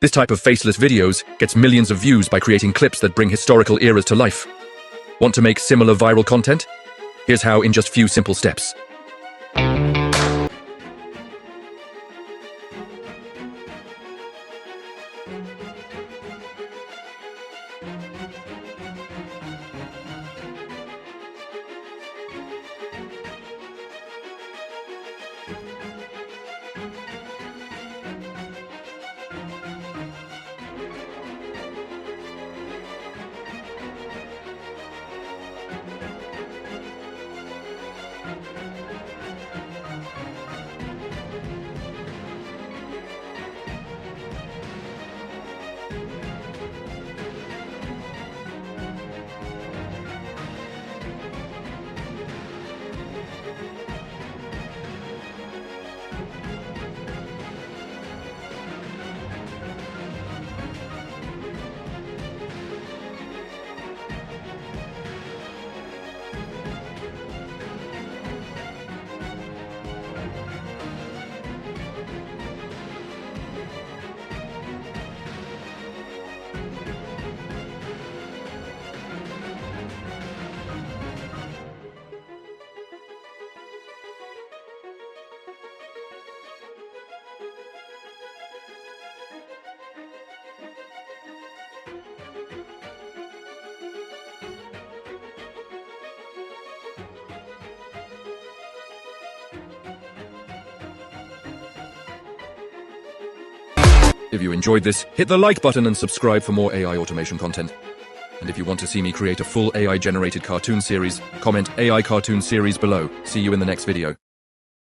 This type of faceless videos gets millions of views by creating clips that bring historical eras to life. Want to make similar viral content? Here's how in just few simple steps. If you enjoyed this, hit the like button and subscribe for more AI automation content. And if you want to see me create a full AI-generated cartoon series, comment AI cartoon series below. See you in the next video.